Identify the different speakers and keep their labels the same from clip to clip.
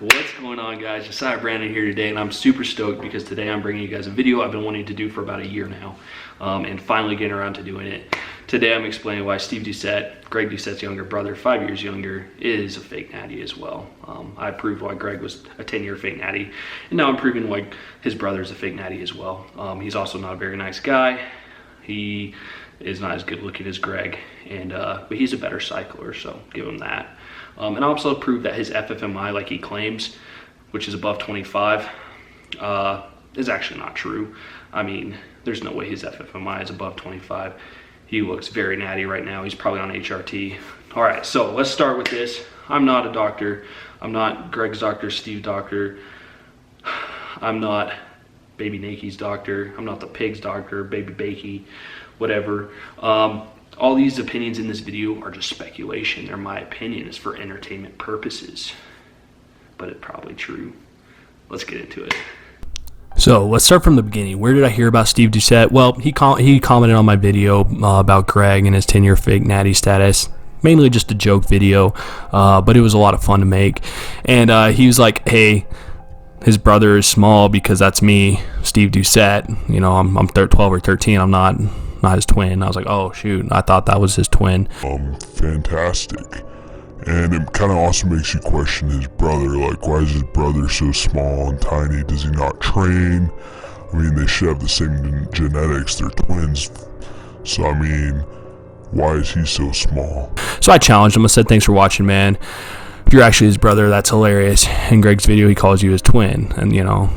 Speaker 1: What's going on, guys? Josiah Brandon here today, and I'm super stoked because today I'm bringing you guys a video I've been wanting to do for about a year now, and finally getting around to doing it. Today I'm explaining why Steve Doucette, Greg Doucette's younger brother, 5 years younger, is a fake natty as well. I proved why Greg was a 10-year fake natty, and now I'm proving why his brother is a fake natty as well. He's also not a very nice guy. He is not as good looking as Greg, but he's a better cycler, so give him that. And also prove that his FFMI, like he claims, which is above 25, is actually not true. I mean, there's no way his FFMI is above 25. He looks very natty right now. He's probably on HRT. All right, so let's start with this. I'm not a doctor. I'm not Greg's doctor, Steve's doctor. I'm not Baby Naky's doctor. I'm not the pig's doctor, Baby Bakey, whatever. All these opinions in this video are just speculation. They're my opinions for entertainment purposes, but it's probably true. Let's get into it.
Speaker 2: So let's start from the beginning. Where did I hear about Steve Doucette? Well, he commented on my video about Greg and his 10-year fake natty status. Mainly just a joke video, but it was a lot of fun to make. And he was like, hey, his brother is small because that's me, Steve Doucette. You know, I'm 12 or 13. I'm not his twin. I was like, oh shoot, I thought that was his twin.
Speaker 3: Fantastic. And it kind of also makes you question his brother. Like, why is his brother so small and tiny? Does he not train? I mean, they should have the same genetics. They're twins. So, I mean, why is he so small?
Speaker 2: So I challenged him. I said, thanks for watching, man. If you're actually his brother, that's hilarious. In Greg's video, he calls you his twin. And, you know,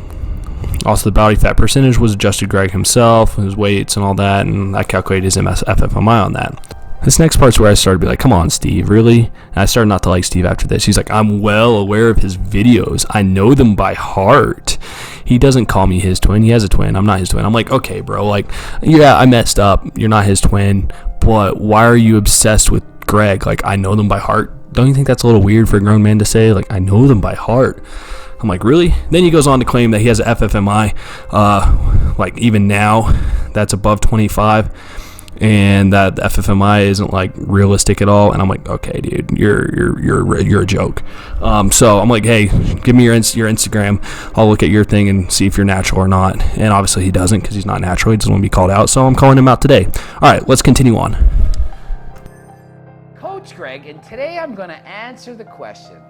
Speaker 2: also the body fat percentage was adjusted Greg himself, his weights and all that, and I calculated his FFMI on that. This next part's where I started to be like, come on, Steve, really? And I started not to like Steve after this. He's like, I'm well aware of his videos. I know them by heart. He doesn't call me his twin. He has a twin. I'm not his twin. I'm like, okay, bro, like, yeah, I messed up. You're not his twin, but why are you obsessed with Greg? Like, I know them by heart. Don't you think that's a little weird for a grown man to say? Like, I know them by heart. I'm like, really? Then he goes on to claim that he has an FFMI, like even now, that's above 25. And that the FFMI isn't like realistic at all. And I'm like, okay, dude, you're a joke. So I'm like, hey, give me your Instagram. I'll look at your thing and see if you're natural or not. And obviously he doesn't, because he's not natural. He doesn't want to be called out. So I'm calling him out today. All right, let's continue on.
Speaker 4: Coach Greg, and today I'm going to answer the question,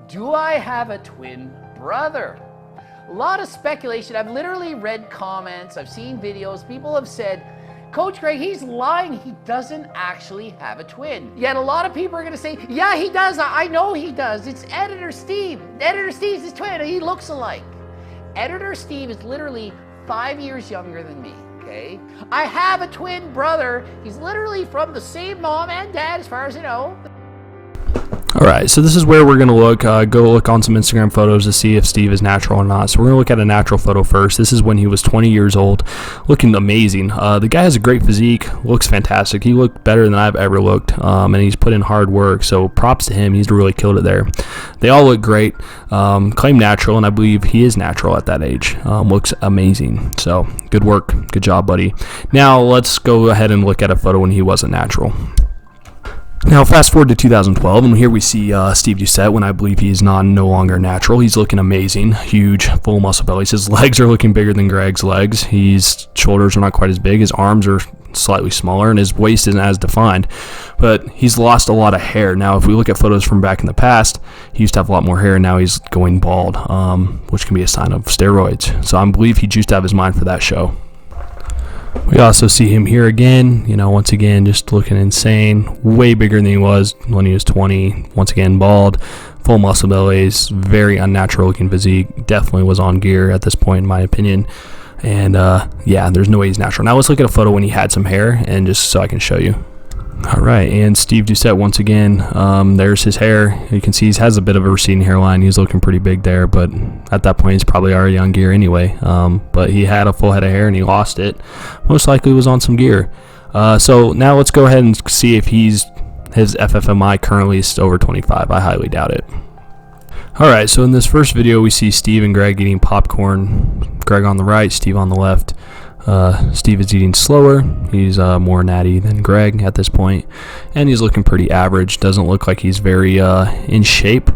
Speaker 4: do I have a twin brother? A lot of speculation. I've literally read comments. I've seen videos. People have said, Coach Greg, he's lying. He doesn't actually have a twin. Yet a lot of people are going to say, yeah, he does. I know he does. It's Editor Steve. Editor Steve's his twin. He looks alike. Editor Steve is literally 5 years younger than me, okay? I have a twin brother. He's literally from the same mom and dad, as far as I know.
Speaker 2: All right, so this is where we're going to look, go look on some Instagram photos to see if Steve is natural or not. So we're going to look at a natural photo first. This is when he was 20 years old, looking amazing. The guy has a great physique, looks fantastic. He looked better than I've ever looked, and he's put in hard work. So props to him. He's really killed it there. They all look great, claim natural, and I believe he is natural at that age. Looks amazing. So good work. Good job, buddy. Now let's go ahead and look at a photo when he wasn't natural. Now, fast forward to 2012, and here we see Steve Doucette when I believe he's no longer natural. He's looking amazing, huge, full muscle bellies. His legs are looking bigger than Greg's legs. His shoulders are not quite as big. His arms are slightly smaller, and his waist isn't as defined. But he's lost a lot of hair. Now, if we look at photos from back in the past, he used to have a lot more hair, and now he's going bald, which can be a sign of steroids. So I believe he juiced out of his mind for that show. We also see him here again, you know, once again, just looking insane, way bigger than he was when he was 20, once again, bald, full muscle bellies, very unnatural looking physique, definitely was on gear at this point, in my opinion, and yeah, there's no way he's natural. Now let's look at a photo when he had some hair, and just so I can show you. All right, and Steve Doucette once again, there's his hair. You can see he has a bit of a receding hairline. He's looking pretty big there, but at that point he's probably already on gear anyway. But he had a full head of hair and he lost it. Most likely was on some gear. So now let's go ahead and see if his FFMI currently is over 25. I highly doubt it. All right, so in this first video we see Steve and Greg eating popcorn. Greg on the right, Steve on the left. Steve is eating slower. He's more natty than Greg at this point, and he's looking pretty average. Doesn't look like he's very in shape.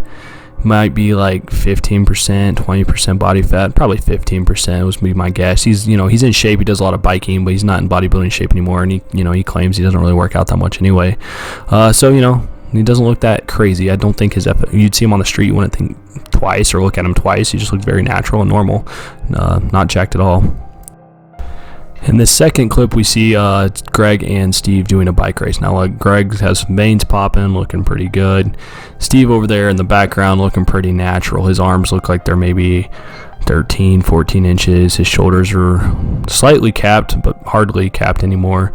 Speaker 2: might be like 15%, 20% body fat, probably 15% would be my guess. He's, you know, he's in shape. He does a lot of biking, but he's not in bodybuilding shape anymore. And he, you know, he claims he doesn't really work out that much anyway. So, you know, he doesn't look that crazy. I don't think you'd see him on the street, you wouldn't think twice or look at him twice. He just looked very natural and normal, not jacked at all. In this second clip, we see Greg and Steve doing a bike race. Now, Greg has veins popping, looking pretty good. Steve over there in the background looking pretty natural. His arms look like they're maybe 13, 14 inches. His shoulders are slightly capped, but hardly capped anymore.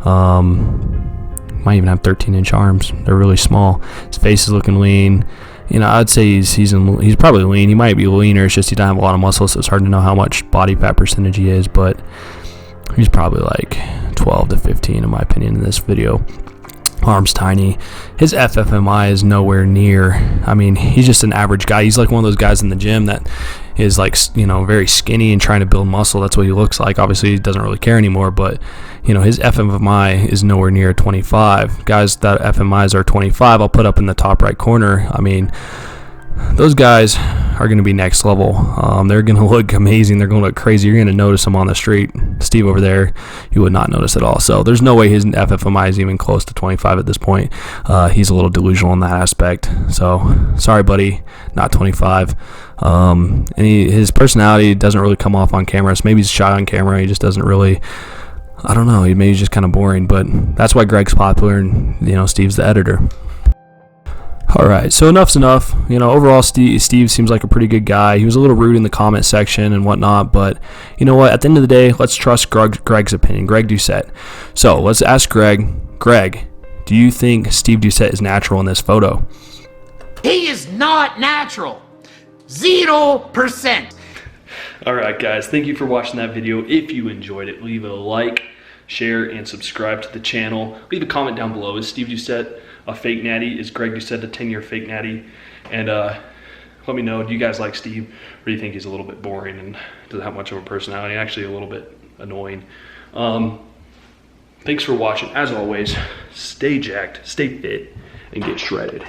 Speaker 2: Might even have 13-inch arms. They're really small. His face is looking lean. You know, I'd say he's probably lean. He might be leaner. It's just he doesn't have a lot of muscle, so it's hard to know how much body fat percentage he is, but he's probably like 12 to 15 in my opinion in this video. Arms tiny. His FFMI is nowhere near. I mean, he's just an average guy. He's like one of those guys in the gym that is like, you know, very skinny and trying to build muscle. That's what he looks like. Obviously, he doesn't really care anymore, but, you know, his FMI is nowhere near 25. Guys that FMIs are 25, I'll put up in the top right corner. I mean, those guys are going to be next level. They're going to look amazing. They're going to look crazy. You're going to notice them on the street. Steve over there, you would not notice at all. So there's no way his FFMI is even close to 25 at this point. He's a little delusional in that aspect. So sorry, buddy, not 25. And his personality doesn't really come off on camera. So maybe he's shy on camera. He just doesn't really, I don't know. Maybe he's just kind of boring. But that's why Greg's popular and, you know, Steve's the editor. All right, so enough's enough. You know, overall, Steve seems like a pretty good guy. He was a little rude in the comment section and whatnot, but you know what? At the end of the day, let's trust Greg's opinion, Greg Doucette. So let's ask Greg. Greg, do you think Steve Doucette is natural in this photo?
Speaker 4: He is not natural. 0%.
Speaker 1: All right, guys, thank you for watching that video. If you enjoyed it, leave it a like, share, and subscribe to the channel. Leave a comment down below. Is Steve Doucette a fake natty? Is Greg Doucette a 10-year fake natty? And let me know, do you guys like Steve, or do you think he's a little bit boring and doesn't have much of a personality, actually a little bit annoying? Thanks for watching. As always, stay jacked, stay fit, and get shredded.